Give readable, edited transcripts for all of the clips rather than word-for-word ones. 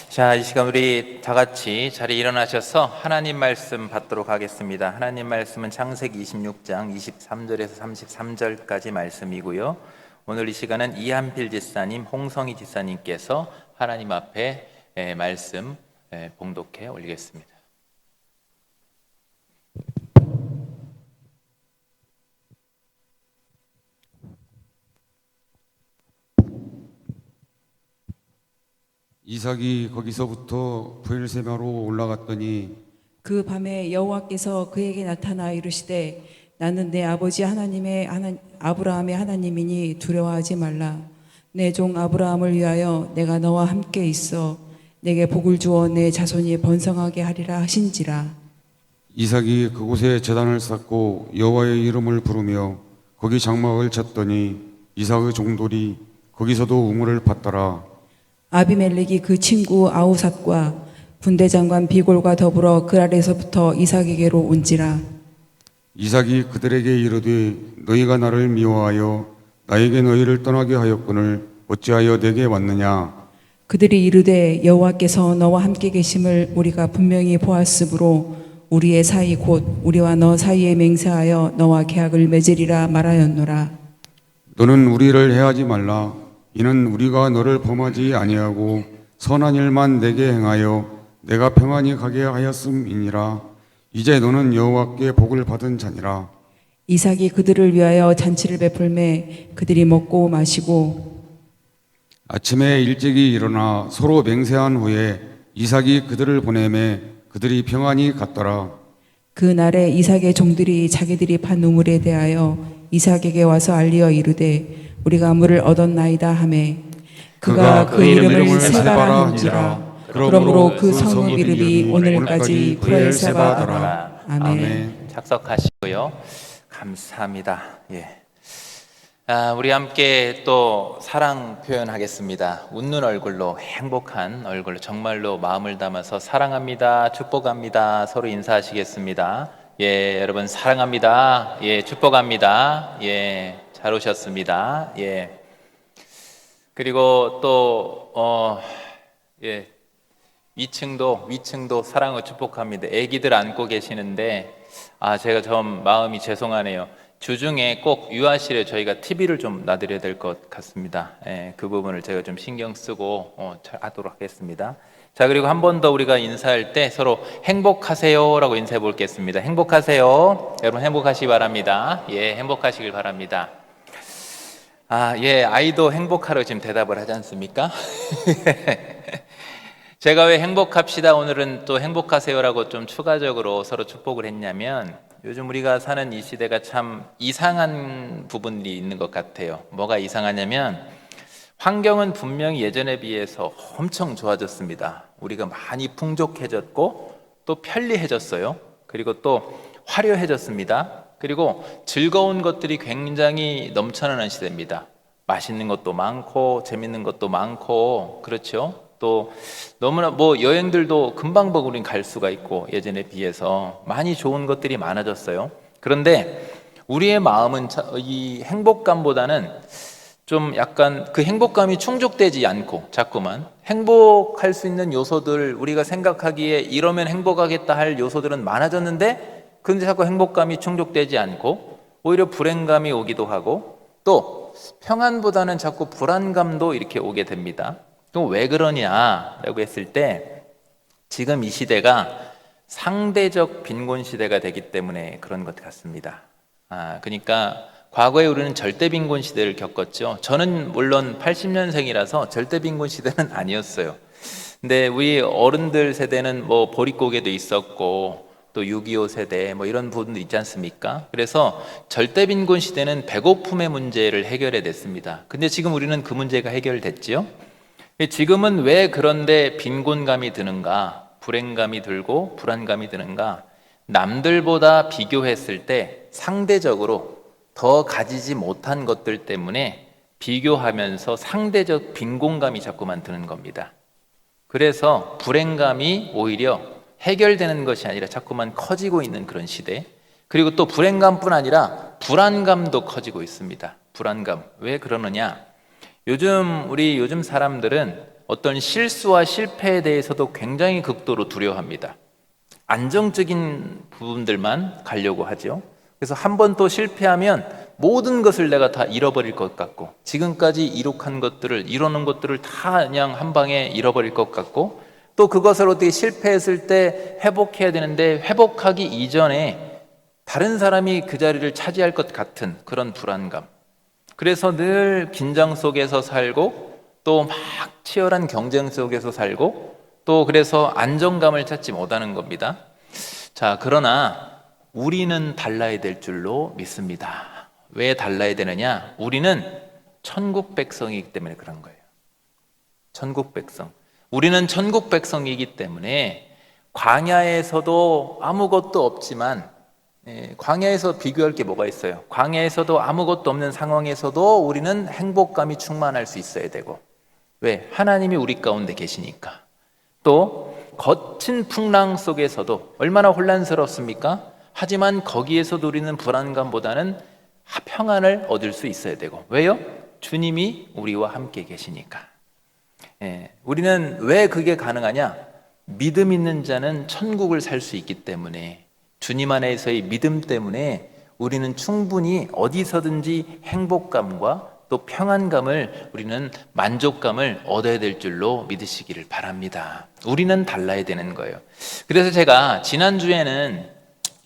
자, 이 시간 우리 다 같이 자리에 일어나셔서 하나님 말씀 받도록 하겠습니다. 하나님 말씀은 창세기 26장 23절에서 33절까지 말씀이고요. 오늘 이 시간은 이한필 지사님, 홍성희 지사님께서 하나님 앞에 말씀 봉독해 올리겠습니다. 이삭이 거기서부터 브엘세바로 올라갔더니 그 밤에 여호와께서 그에게 나타나 이르시되 나는 내 아버지 아브라함의 하나님이니 두려워하지 말라. 내 종 아브라함을 위하여 내가 너와 함께 있어 내게 복을 주어 내 자손이 번성하게 하리라 하신지라. 이삭이 그곳에 제단을 쌓고 여호와의 이름을 부르며 거기 장막을 쳤더니 이삭의 종들이 거기서도 우물을 팠더라. 아비멜렉이 그 친구 아우삿과 군대장관 비골과 더불어 그 아래서부터 이삭에게로 온지라. 이삭이 그들에게 이르되 너희가 나를 미워하여 나에게 너희를 떠나게 하였거늘 어찌하여 내게 왔느냐. 그들이 이르되 여호와께서 너와 함께 계심을 우리가 분명히 보았으므로 우리의 사이 곧 우리와 너 사이에 맹세하여 너와 계약을 맺으리라 말하였노라. 너는 우리를 해하지 말라. 이는 우리가 너를 범하지 아니하고 선한 일만 내게 행하여 내가 평안히 가게 하였음이니라. 이제 너는 여호와께 복을 받은 자니라. 이삭이 그들을 위하여 잔치를 베풀매 그들이 먹고 마시고 아침에 일찍이 일어나 서로 맹세한 후에 이삭이 그들을 보내매 그들이 평안히 갔더라. 그 날에 이삭의 종들이 자기들이 판 우물에 대하여 이삭에게 와서 알리어 이르되 우리가 물을 얻었나이다 하매 그가 그 이름을 세바라 한지라. 그러므로 그 성읍 이름이 오늘까지 브엘세바더라. 아멘. 작석하시고요. 감사합니다. 우리 함께 또 사랑 표현하겠습니다. 웃는 얼굴로, 행복한 얼굴로, 정말로 마음을 담아서 사랑합니다, 축복합니다 서로 인사하시겠습니다. 여러분 사랑합니다. 축복합니다. 잘 오셨습니다. 그리고 또 위층도 사랑을 축복합니다. 아기들 안고 계시는데 제가 좀 마음이 죄송하네요. 주중에 꼭 유아실에 저희가 TV를 좀 놔드려야 될 것 같습니다. 그 부분을 제가 좀 신경 쓰고 잘 하도록 하겠습니다. 자, 그리고 한 번 더 우리가 인사할 때 서로 행복하세요 라고 인사해 보겠습니다. 행복하세요. 여러분 행복하시기 바랍니다. 행복하시길 바랍니다. 아이도 행복하라고 지금 대답을 하지 않습니까? 제가 왜 행복합시다 오늘은 또 행복하세요라고 좀 추가적으로 서로 축복을 했냐면 요즘 우리가 사는 이 시대가 참 이상한 부분이 있는 것 같아요. 뭐가 이상하냐면 환경은 분명히 예전에 비해서 엄청 좋아졌습니다. 우리가 많이 풍족해졌고 또 편리해졌어요. 그리고 또 화려해졌습니다. 그리고 즐거운 것들이 굉장히 넘쳐나는 시대입니다. 맛있는 것도 많고 재밌는 것도 많고 그렇죠. 또 너무나 여행들도 금방 우린 갈 수가 있고 예전에 비해서 많이 좋은 것들이 많아졌어요. 그런데 우리의 마음은 이 행복감보다는 좀 약간 그 행복감이 충족되지 않고 자꾸만 행복할 수 있는 요소들 우리가 생각하기에 이러면 행복하겠다 할 요소들은 많아졌는데 근데 자꾸 행복감이 충족되지 않고 오히려 불행감이 오기도 하고 또 평안보다는 자꾸 불안감도 이렇게 오게 됩니다. 또 왜 그러냐라고 했을 때 지금 이 시대가 상대적 빈곤 시대가 되기 때문에 그런 것 같습니다. 그러니까 과거에 우리는 절대 빈곤 시대를 겪었죠. 저는 물론 80년생이라서 절대 빈곤 시대는 아니었어요. 근데 우리 어른들 세대는 보릿고개도 있었고 또 6.25 세대 이런 부분도 있지 않습니까? 그래서 절대 빈곤 시대는 배고픔의 문제를 해결해 냈습니다. 근데 지금 우리는 그 문제가 해결됐지요. 지금은 왜 그런데 빈곤감이 드는가, 불행감이 들고 불안감이 드는가? 남들보다 비교했을 때 상대적으로 더 가지지 못한 것들 때문에 비교하면서 상대적 빈곤감이 자꾸만 드는 겁니다. 그래서 불행감이 오히려 해결되는 것이 아니라 자꾸만 커지고 있는 그런 시대. 그리고 또 불행감뿐 아니라 불안감도 커지고 있습니다. 불안감. 왜 그러느냐? 요즘 사람들은 어떤 실수와 실패에 대해서도 굉장히 극도로 두려워합니다. 안정적인 부분들만 가려고 하죠. 그래서 한 번 또 실패하면 모든 것을 내가 다 잃어버릴 것 같고, 지금까지 이룩한 것들을, 이뤄놓은 것들을 다 그냥 한 방에 잃어버릴 것 같고, 또 그것을 어떻게 실패했을 때 회복해야 되는데 회복하기 이전에 다른 사람이 그 자리를 차지할 것 같은 그런 불안감. 그래서 늘 긴장 속에서 살고, 또 막 치열한 경쟁 속에서 살고, 또 그래서 안정감을 찾지 못하는 겁니다. 자, 그러나 우리는 달라야 될 줄로 믿습니다. 왜 달라야 되느냐? 우리는 천국 백성이기 때문에 그런 거예요. 천국 백성. 우리는 천국 백성이기 때문에 광야에서도 아무것도 없지만, 광야에서 비교할 게 뭐가 있어요? 광야에서도 아무것도 없는 상황에서도 우리는 행복감이 충만할 수 있어야 되고, 왜? 하나님이 우리 가운데 계시니까. 또 거친 풍랑 속에서도 얼마나 혼란스럽습니까? 하지만 거기에서도 우리는 불안감보다는 평안을 얻을 수 있어야 되고, 왜요? 주님이 우리와 함께 계시니까. 우리는 왜 그게 가능하냐? 믿음 있는 자는 천국을 살 수 있기 때문에, 주님 안에서의 믿음 때문에 우리는 충분히 어디서든지 행복감과 또 평안감을, 우리는 만족감을 얻어야 될 줄로 믿으시기를 바랍니다. 우리는 달라야 되는 거예요. 그래서 제가 지난주에는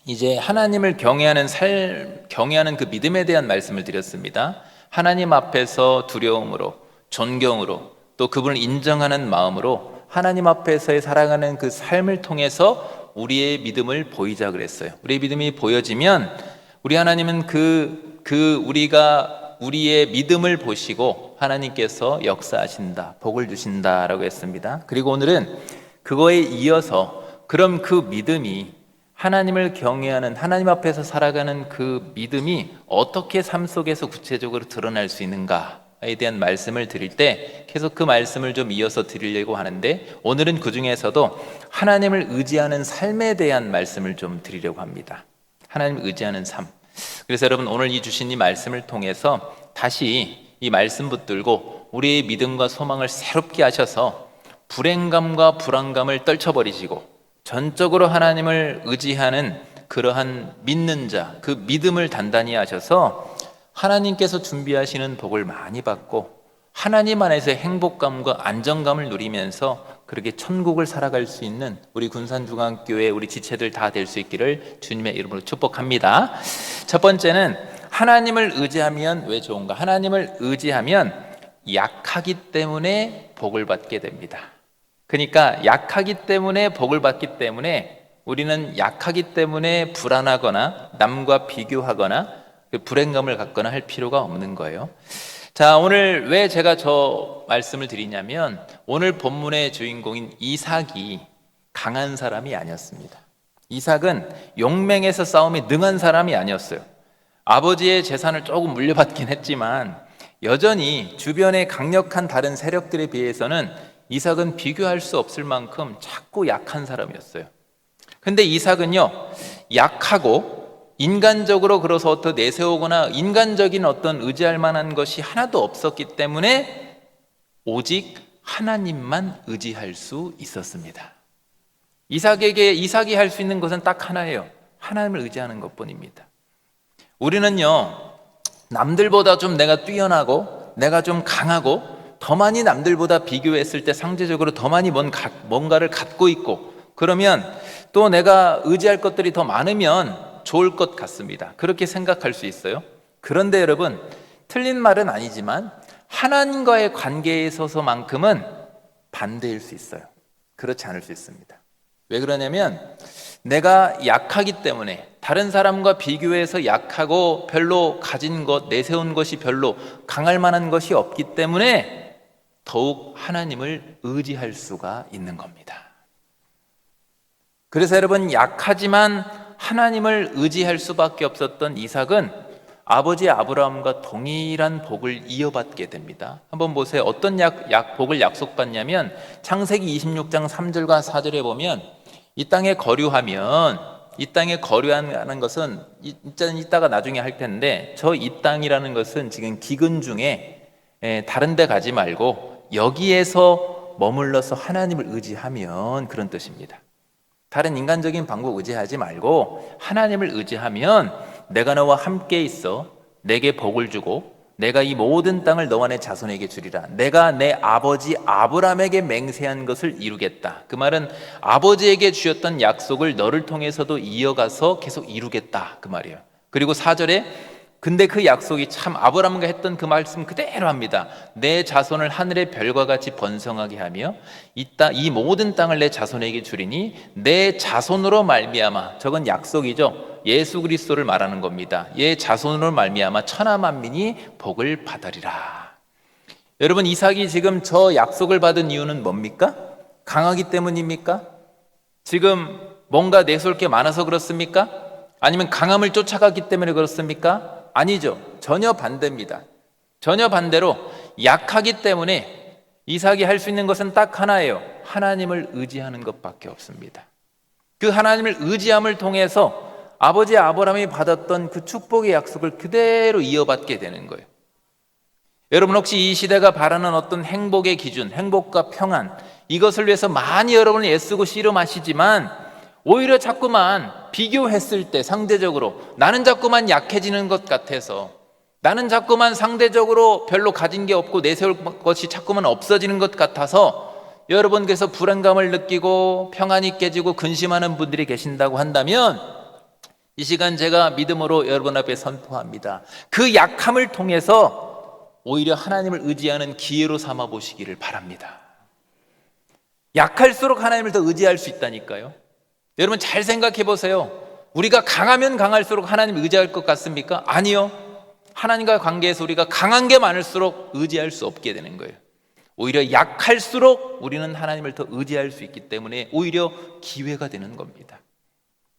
이제 하나님을 경외하는 그 믿음에 대한 말씀을 드렸습니다. 하나님 앞에서 두려움으로, 존경으로, 또 그분을 인정하는 마음으로 하나님 앞에서의 살아가는 그 삶을 통해서 우리의 믿음을 보이자 그랬어요. 우리의 믿음이 보여지면 우리 하나님은 우리의 믿음을 보시고 하나님께서 역사하신다, 복을 주신다라고 했습니다. 그리고 오늘은 그거에 이어서 그럼 그 믿음이, 하나님을 경외하는, 하나님 앞에서 살아가는 그 믿음이 어떻게 삶 속에서 구체적으로 드러날 수 있는가에 대한 말씀을 드릴 때 계속 그 말씀을 좀 이어서 드리려고 하는데, 오늘은 그 중에서도 하나님을 의지하는 삶에 대한 말씀을 좀 드리려고 합니다. 하나님을 의지하는 삶. 그래서 여러분, 오늘 이 주신 이 말씀을 통해서 다시 이 말씀 붙들고 우리의 믿음과 소망을 새롭게 하셔서 불행감과 불안감을 떨쳐버리시고 전적으로 하나님을 의지하는 그러한 믿는 자, 그 믿음을 단단히 하셔서 하나님께서 준비하시는 복을 많이 받고 하나님 안에서의 행복감과 안정감을 누리면서 그렇게 천국을 살아갈 수 있는 우리 군산중앙교회 우리 지체들 다 될 수 있기를 주님의 이름으로 축복합니다. 첫 번째는 하나님을 의지하면 왜 좋은가? 하나님을 의지하면 약하기 때문에 복을 받게 됩니다. 그러니까 약하기 때문에 복을 받기 때문에 우리는 약하기 때문에 불안하거나 남과 비교하거나 불행감을 갖거나 할 필요가 없는 거예요. 자, 오늘 왜 제가 저 말씀을 드리냐면, 오늘 본문의 주인공인 이삭이 강한 사람이 아니었습니다. 이삭은 용맹에서 싸움에 능한 사람이 아니었어요. 아버지의 재산을 조금 물려받긴 했지만 여전히 주변의 강력한 다른 세력들에 비해서는 이삭은 비교할 수 없을 만큼 작고 약한 사람이었어요. 근데 이삭은요, 약하고 인간적으로 그래서 어떤 내세우거나 인간적인 어떤 의지할 만한 것이 하나도 없었기 때문에 오직 하나님만 의지할 수 있었습니다. 이삭이 할 수 있는 것은 딱 하나예요. 하나님을 의지하는 것뿐입니다. 우리는요, 남들보다 좀 내가 뛰어나고 내가 좀 강하고 더 많이 남들보다 비교했을 때 상대적으로 더 많이 뭔가를 갖고 있고, 그러면 또 내가 의지할 것들이 더 많으면 좋을 것 같습니다. 그렇게 생각할 수 있어요. 그런데 여러분, 틀린 말은 아니지만 하나님과의 관계에 있어서만큼은 반대일 수 있어요. 그렇지 않을 수 있습니다. 왜 그러냐면 내가 약하기 때문에, 다른 사람과 비교해서 약하고 별로 가진 것, 내세운 것이 별로 강할 만한 것이 없기 때문에 더욱 하나님을 의지할 수가 있는 겁니다. 그래서 여러분, 약하지만 하나님을 의지할 수밖에 없었던 이삭은 아버지 아브라함과 동일한 복을 이어받게 됩니다. 한번 보세요. 어떤 복을 약속받냐면 창세기 26장 3절과 4절에 보면 이 땅에 거류하면, 이 땅에 거류하는 것은 이따가 나중에 할 텐데, 저 이 땅이라는 것은 지금 기근 중에 다른 데 가지 말고 여기에서 머물러서 하나님을 의지하면 그런 뜻입니다. 다른 인간적인 방법 의지하지 말고 하나님을 의지하면 내가 너와 함께 있어 내게 복을 주고 내가 이 모든 땅을 너와 내 자손에게 주리라. 내가 내 아버지 아브라함에게 맹세한 것을 이루겠다. 그 말은 아버지에게 주셨던 약속을 너를 통해서도 이어가서 계속 이루겠다 그 말이에요. 그리고 4절에 근데 그 약속이 참 아브라함과 했던 그 말씀 그대로 합니다. 내 자손을 하늘의 별과 같이 번성하게 하며 이 모든 땅을 내 자손에게 주리니 내 자손으로 말미암아, 저건 약속이죠. 예수 그리스도를 말하는 겁니다. 얘 자손으로 말미암아 천하 만민이 복을 받으리라. 여러분, 이삭이 지금 저 약속을 받은 이유는 뭡니까? 강하기 때문입니까? 지금 뭔가 내세울 게 많아서 그렇습니까? 아니면 강함을 쫓아갔기 때문에 그렇습니까? 아니죠. 전혀 반대입니다. 전혀 반대로 약하기 때문에 이삭이 할 수 있는 것은 딱 하나예요. 하나님을 의지하는 것밖에 없습니다. 그 하나님을 의지함을 통해서 아버지 아브라함이 받았던 그 축복의 약속을 그대로 이어받게 되는 거예요. 여러분, 혹시 이 시대가 바라는 어떤 행복의 기준, 행복과 평안, 이것을 위해서 많이 여러분을 애쓰고 씨름하시지만 오히려 자꾸만 비교했을 때 상대적으로 나는 자꾸만 약해지는 것 같아서, 나는 자꾸만 상대적으로 별로 가진 게 없고 내세울 것이 자꾸만 없어지는 것 같아서 여러분, 그래서 불안감을 느끼고 평안이 깨지고 근심하는 분들이 계신다고 한다면 이 시간 제가 믿음으로 여러분 앞에 선포합니다. 그 약함을 통해서 오히려 하나님을 의지하는 기회로 삼아 보시기를 바랍니다. 약할수록 하나님을 더 의지할 수 있다니까요. 여러분, 잘 생각해 보세요. 우리가 강하면 강할수록 하나님을 의지할 것 같습니까? 아니요. 하나님과의 관계에서 우리가 강한 게 많을수록 의지할 수 없게 되는 거예요. 오히려 약할수록 우리는 하나님을 더 의지할 수 있기 때문에 오히려 기회가 되는 겁니다.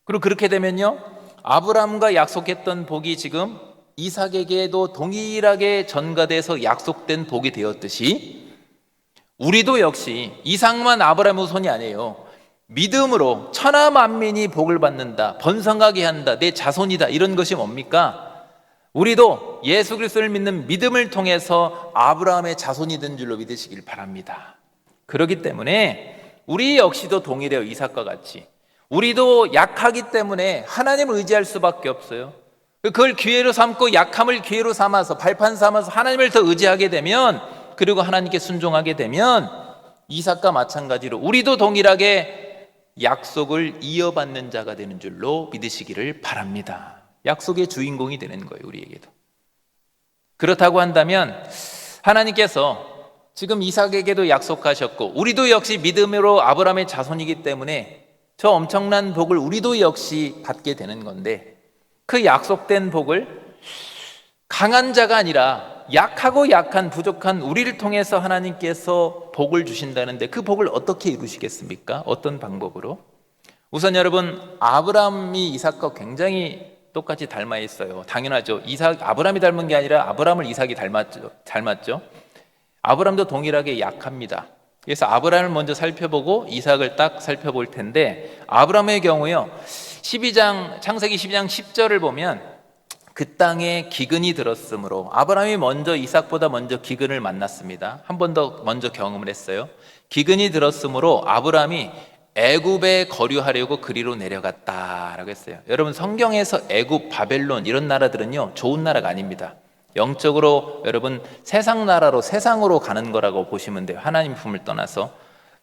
그리고 그렇게 되면요, 아브라함과 약속했던 복이 지금 이삭에게도 동일하게 전가돼서 약속된 복이 되었듯이 우리도 역시 이삭만 아브라함의 후손이 아니에요. 믿음으로 천하 만민이 복을 받는다, 번성하게 한다, 내 자손이다, 이런 것이 뭡니까? 우리도 예수 그리스도를 믿는 믿음을 통해서 아브라함의 자손이 된 줄로 믿으시길 바랍니다. 그렇기 때문에 우리 역시도 동일해요. 이삭과 같이 우리도 약하기 때문에 하나님을 의지할 수밖에 없어요. 그걸 기회로 삼고 약함을 기회로 삼아서 발판 삼아서 하나님을 더 의지하게 되면, 그리고 하나님께 순종하게 되면 이삭과 마찬가지로 우리도 동일하게 약속을 이어받는 자가 되는 줄로 믿으시기를 바랍니다. 약속의 주인공이 되는 거예요, 우리에게도. 그렇다고 한다면 하나님께서 지금 이삭에게도 약속하셨고 우리도 역시 믿음으로 아브라함의 자손이기 때문에 저 엄청난 복을 우리도 역시 받게 되는 건데, 그 약속된 복을 강한 자가 아니라 약하고 약한 부족한 우리를 통해서 하나님께서 복을 주신다는데 그 복을 어떻게 이루시겠습니까? 어떤 방법으로? 우선 여러분, 아브라함이 이삭과 굉장히 똑같이 닮아 있어요. 당연하죠. 아브라함이 닮은 게 아니라 아브라함을 이삭이 닮았죠. 아브라함도 동일하게 약합니다. 그래서 아브라함을 먼저 살펴보고 이삭을 딱 살펴볼 텐데, 아브라함의 경우요, 창세기 12장 10절을 보면 그 땅에 기근이 들었으므로, 아브라함이 먼저 이삭보다 먼저 기근을 만났습니다. 한 번 더 먼저 경험을 했어요. 기근이 들었으므로 아브라함이 애굽에 거류하려고 그리로 내려갔다라고 했어요. 여러분, 성경에서 애굽, 바벨론 이런 나라들은요 좋은 나라가 아닙니다. 영적으로 여러분 세상 나라로, 세상으로 가는 거라고 보시면 돼요. 하나님 품을 떠나서.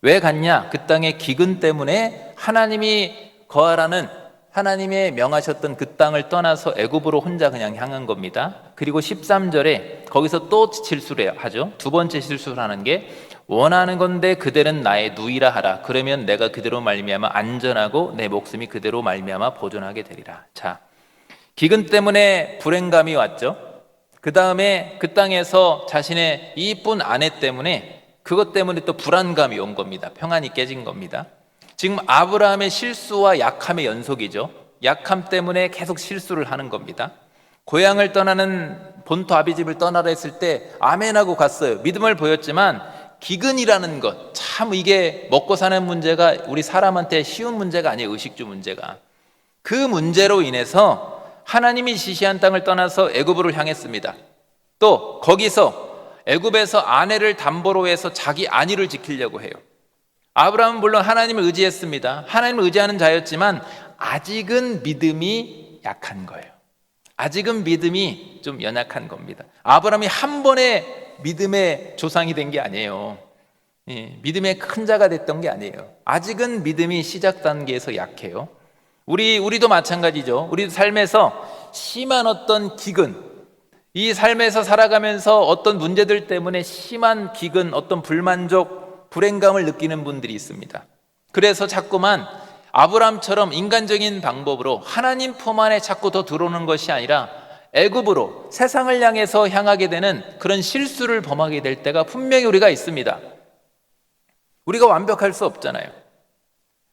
왜 갔냐? 그 땅의 기근 때문에 하나님이 거하라는, 하나님의 명하셨던 그 땅을 떠나서 애굽으로 혼자 그냥 향한 겁니다. 그리고 13절에 거기서 또 실수를 하죠. 두 번째 실수를 하는 게, 원하는 건데 그들은 나의 누이라 하라. 그러면 내가 그대로 말미암아 안전하고 내 목숨이 그대로 말미암아 보존하게 되리라. 자, 기근 때문에 불행감이 왔죠. 그 다음에 그 땅에서 자신의 이쁜 아내 때문에, 그것 때문에 또 불안감이 온 겁니다. 평안이 깨진 겁니다. 지금 아브라함의 실수와 약함의 연속이죠. 약함 때문에 계속 실수를 하는 겁니다. 고향을 떠나는, 본토 아비집을 떠나라 했을 때 아멘하고 갔어요. 믿음을 보였지만 기근이라는 것, 참 이게 먹고 사는 문제가 우리 사람한테 쉬운 문제가 아니에요. 의식주 문제가. 그 문제로 인해서 하나님이 지시한 땅을 떠나서 애굽으로 향했습니다. 또 거기서 애굽에서 아내를 담보로 해서 자기 안위를 지키려고 해요. 아브라함은 물론 하나님을 의지했습니다. 하나님을 의지하는 자였지만 아직은 믿음이 약한 거예요. 아직은 믿음이 좀 연약한 겁니다. 아브라함이 한 번에 믿음의 조상이 된 게 아니에요. 믿음의 큰 자가 됐던 게 아니에요. 아직은 믿음이 시작 단계에서 약해요. 우리도 마찬가지죠. 우리 삶에서 심한 어떤 기근, 이 삶에서 살아가면서 어떤 문제들 때문에 심한 기근, 어떤 불만족, 불행감을 느끼는 분들이 있습니다. 그래서 자꾸만 아브라함처럼 인간적인 방법으로 하나님 품 안에 자꾸 더 들어오는 것이 아니라 애굽으로 세상을 향해서 향하게 되는 그런 실수를 범하게 될 때가 분명히 우리가 있습니다. 우리가 완벽할 수 없잖아요.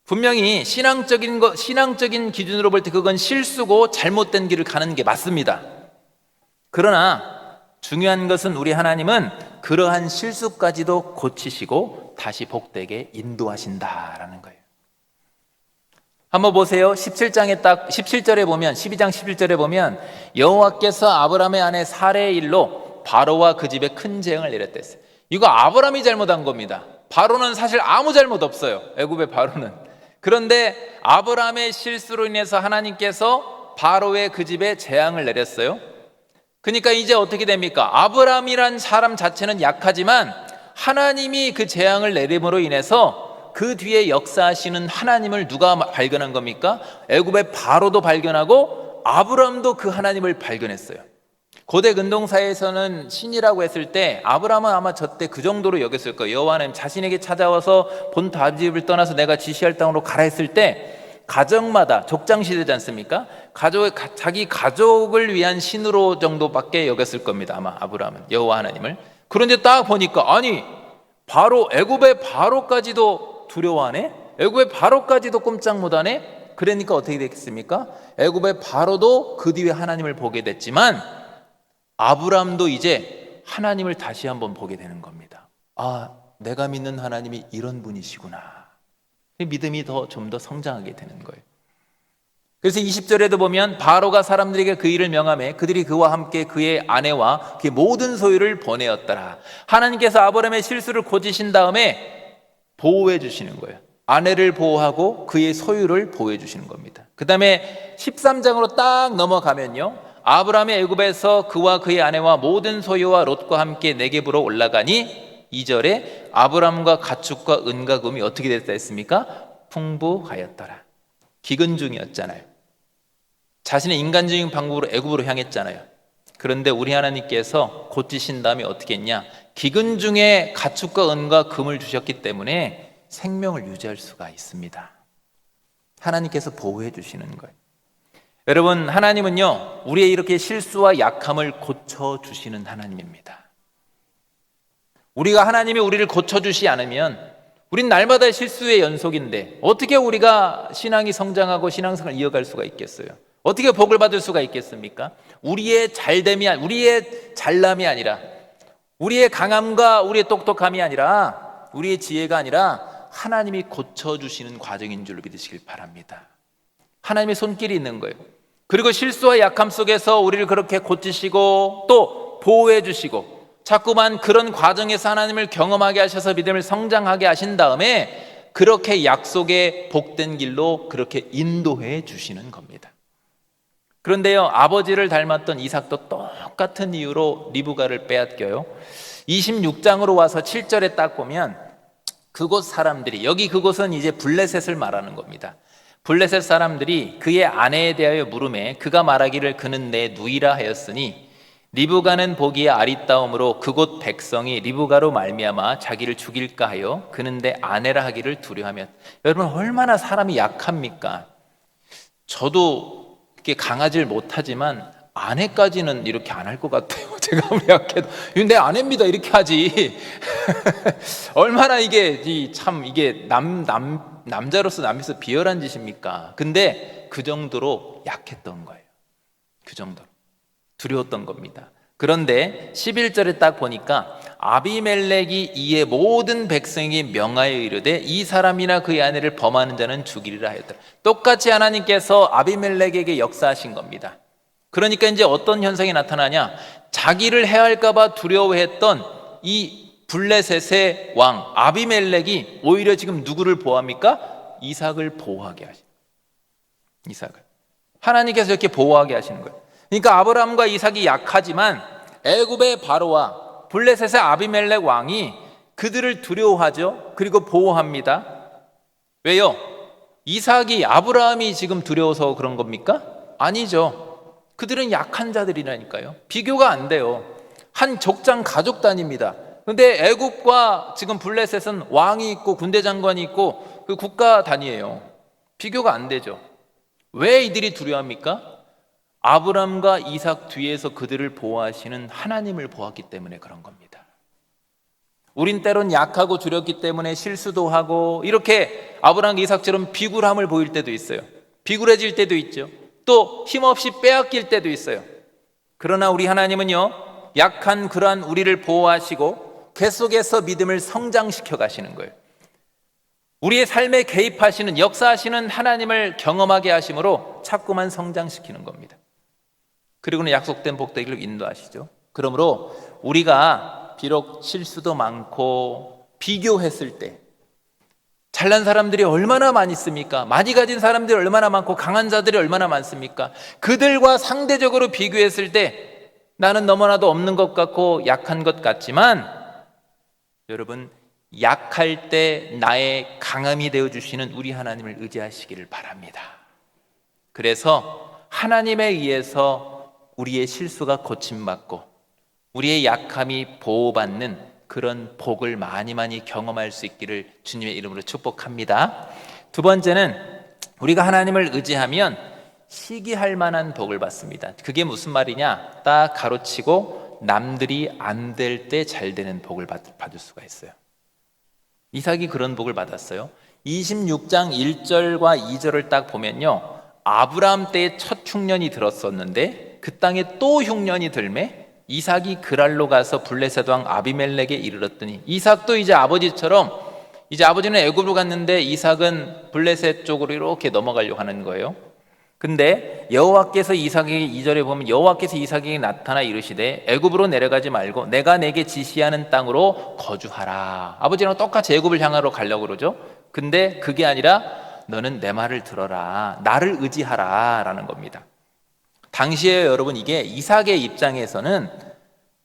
분명히 신앙적인 기준으로 볼 때 그건 실수고 잘못된 길을 가는 게 맞습니다. 그러나 중요한 것은 우리 하나님은 그러한 실수까지도 고치시고 다시 복되게 인도하신다라는 거예요. 한번 보세요. 17절에 보면 12장 11절에 보면 여호와께서 아브라함의 아내 사레의 일로 바로와 그 집에 큰 재앙을 내렸다 했어요. 이거 아브라함이 잘못한 겁니다. 바로는 사실 아무 잘못 없어요. 애굽의 바로는. 그런데 아브라함의 실수로 인해서 하나님께서 바로의 그 집에 재앙을 내렸어요. 그러니까 이제 어떻게 됩니까? 아브라함이란 사람 자체는 약하지만 하나님이 그 재앙을 내림으로 인해서 그 뒤에 역사하시는 하나님을 누가 발견한 겁니까? 애굽의 바로도 발견하고 아브라함도 그 하나님을 발견했어요. 고대 근동사에서는 신이라고 했을 때 아브라함은 아마 저때 그 정도로 여겼을 거예요. 여호와 하나님 자신에게 찾아와서 본 다집을 떠나서 내가 지시할 땅으로 가라 했을 때 가정마다 족장시대지 않습니까? 자기 가족을 위한 신으로 정도밖에 여겼을 겁니다. 아마 아브라함은 여호와 하나님을. 그런데 딱 보니까 아니 바로 애굽의 바로까지도 두려워하네? 애굽의 바로까지도 꼼짝 못하네? 그러니까 어떻게 됐겠습니까? 애굽의 바로도 그 뒤에 하나님을 보게 됐지만 아브라함도 이제 하나님을 다시 한번 보게 되는 겁니다. 아, 내가 믿는 하나님이 이런 분이시구나. 믿음이 좀 더 성장하게 되는 거예요. 그래서 20절에도 보면 바로가 사람들에게 그 일을 명하매 그들이 그와 함께 그의 아내와 그의 모든 소유를 보내었더라. 하나님께서 아브라함의 실수를 고치신 다음에 보호해 주시는 거예요. 아내를 보호하고 그의 소유를 보호해 주시는 겁니다. 그 다음에 13장으로 딱 넘어가면요, 아브라함이 애굽에서 그와 그의 아내와 모든 소유와 롯과 함께 네겝으로 올라가니 2절에 아브라함과 가축과 은과 금이 어떻게 됐다 했습니까? 풍부하였더라. 기근 중이었잖아요. 자신의 인간적인 방법으로 애굽으로 향했잖아요. 그런데 우리 하나님께서 고치신 다음에 어떻게 했냐? 기근 중에 가축과 은과 금을 주셨기 때문에 생명을 유지할 수가 있습니다. 하나님께서 보호해 주시는 거예요. 여러분, 하나님은요, 우리의 이렇게 실수와 약함을 고쳐주시는 하나님입니다. 우리가 하나님이 우리를 고쳐주시 않으면 우린 날마다 실수의 연속인데 어떻게 우리가 신앙이 성장하고 신앙생활을 이어갈 수가 있겠어요? 어떻게 복을 받을 수가 있겠습니까? 우리의 잘됨이, 우리의 잘남이 아니라, 우리의 강함과 우리의 똑똑함이 아니라, 우리의 지혜가 아니라 하나님이 고쳐주시는 과정인 줄로 믿으시길 바랍니다. 하나님의 손길이 있는 거예요. 그리고 실수와 약함 속에서 우리를 그렇게 고치시고 또 보호해 주시고 자꾸만 그런 과정에서 하나님을 경험하게 하셔서 믿음을 성장하게 하신 다음에 그렇게 약속의 복된 길로 그렇게 인도해 주시는 겁니다. 그런데요, 아버지를 닮았던 이삭도 똑같은 이유로 리브가를 빼앗겨요. 26장으로 와서 7절에 딱 보면 그곳 사람들이, 여기 그곳은 이제 블레셋을 말하는 겁니다. 블레셋 사람들이 그의 아내에 대하여 물음에 그가 말하기를 그는 내 누이라 하였으니 리브가는 보기에 아리따움으로 그곳 백성이 리브가로 말미암아 자기를 죽일까 하여 그는 내 아내라 하기를 두려워하며. 여러분, 얼마나 사람이 약합니까? 저도 이렇게 강하질 못하지만 아내까지는 이렇게 안 할 것 같아요. 제가 아무리 약해도 내 아내입니다 이렇게 하지. 얼마나 이게 참 이게 남자로서 남에서 비열한 짓입니까? 근데 그 정도로 약했던 거예요. 그 정도로 두려웠던 겁니다. 그런데 11절에 딱 보니까 아비멜렉이 이에 모든 백성에게 명하여 이르되 이 사람이나 그의 아내를 범하는 자는 죽이리라 하였더라. 똑같이 하나님께서 아비멜렉에게 역사하신 겁니다. 그러니까 이제 어떤 현상이 나타나냐? 자기를 해할까 봐 두려워했던 이 블레셋의 왕 아비멜렉이 오히려 지금 누구를 보호합니까? 이삭을 보호하게 하시는 거예요. 이삭을 하나님께서 이렇게 보호하게 하시는 거예요. 그러니까 아브라함과 이삭이 약하지만 애굽의 바로와 블레셋의 아비멜렉 왕이 그들을 두려워하죠. 그리고 보호합니다. 왜요? 이삭이 아브라함이 지금 두려워서 그런 겁니까? 아니죠. 그들은 약한 자들이라니까요. 비교가 안 돼요. 한 족장 가족 단위입니다. 근데 애굽과 지금 블레셋은 왕이 있고 군대 장관이 있고 그 국가 단위예요. 비교가 안 되죠. 왜 이들이 두려워합니까? 아브람과 이삭 뒤에서 그들을 보호하시는 하나님을 보았기 때문에 그런 겁니다. 우린 때론 약하고 두렵기 때문에 실수도 하고 이렇게 아브람과 이삭처럼 비굴함을 보일 때도 있어요. 비굴해질 때도 있죠. 또 힘없이 빼앗길 때도 있어요. 그러나 우리 하나님은요, 약한 그러한 우리를 보호하시고 계속해서 믿음을 성장시켜 가시는 거예요. 우리의 삶에 개입하시는, 역사하시는 하나님을 경험하게 하심으로 자꾸만 성장시키는 겁니다. 그리고는 약속된 복되기를 인도하시죠. 그러므로 우리가 비록 실수도 많고 비교했을 때 잘난 사람들이 얼마나 많이 있습니까? 많이 가진 사람들이 얼마나 많고 강한 자들이 얼마나 많습니까? 그들과 상대적으로 비교했을 때 나는 너무나도 없는 것 같고 약한 것 같지만 여러분, 약할 때 나의 강함이 되어주시는 우리 하나님을 의지하시기를 바랍니다. 그래서 하나님에 의해서 우리의 실수가 고침받고 우리의 약함이 보호받는 그런 복을 많이 경험할 수 있기를 주님의 이름으로 축복합니다. 두 번째는 우리가 하나님을 의지하면 시기할 만한 복을 받습니다. 그게 무슨 말이냐? 딱 가로치고 남들이 안 될 때 잘 되는 복을 받을 수가 있어요. 이삭이 그런 복을 받았어요. 26장 1절과 2절을 딱 보면요, 아브라함 때의 첫 흉년이 들었었는데 그 땅에 또 흉년이 들매 이삭이 그랄로 가서 블레셋 왕 아비멜렉에 이르렀더니, 이삭도 이제 아버지처럼 이제 아버지는 애굽으로 갔는데 이삭은 블레셋 쪽으로 이렇게 넘어가려고 하는 거예요. 근데 여호와께서 이삭에게, 2절에 보면 여호와께서 이삭에게 나타나 이르시되 애굽으로 내려가지 말고 내가 내게 지시하는 땅으로 거주하라. 아버지랑 똑같이 애굽을 향하러 가려고 그러죠. 근데 그게 아니라 너는 내 말을 들어라, 나를 의지하라 라는 겁니다. 당시에 여러분, 이게 이삭의 입장에서는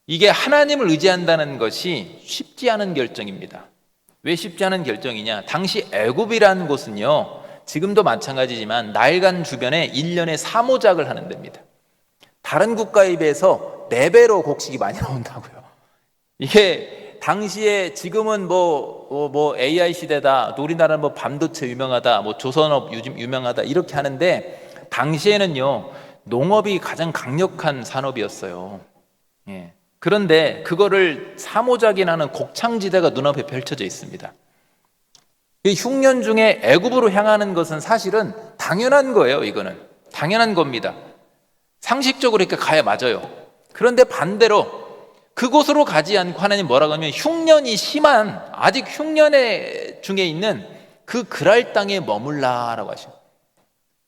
이게 하나님을 의지한다는 것이 쉽지 않은 결정입니다. 왜 쉽지 않은 결정이냐? 당시 애굽이라는 곳은요, 지금도 마찬가지지만 나일강 주변에 1년에 사모작을 하는 데입니다. 다른 국가에 비해서 4배로 곡식이 많이 나온다고요. 이게 당시에, 지금은 뭐 AI 시대다, 또 우리나라는 뭐 반도체 유명하다, 뭐 조선업 유명하다 이렇게 하는데 당시에는요, 농업이 가장 강력한 산업이었어요. 예. 그런데 그거를 사모작이라는 곡창지대가 눈앞에 펼쳐져 있습니다. 이 흉년 중에 애굽으로 향하는 것은 사실은 당연한 거예요. 이거는 당연한 겁니다. 상식적으로 이렇게 가야 맞아요. 그런데 반대로 그곳으로 가지 않고 하나님 뭐라고 하면 흉년이 심한, 아직 흉년의 중에 있는 그 그랄 땅에 머물라라고 하셔요.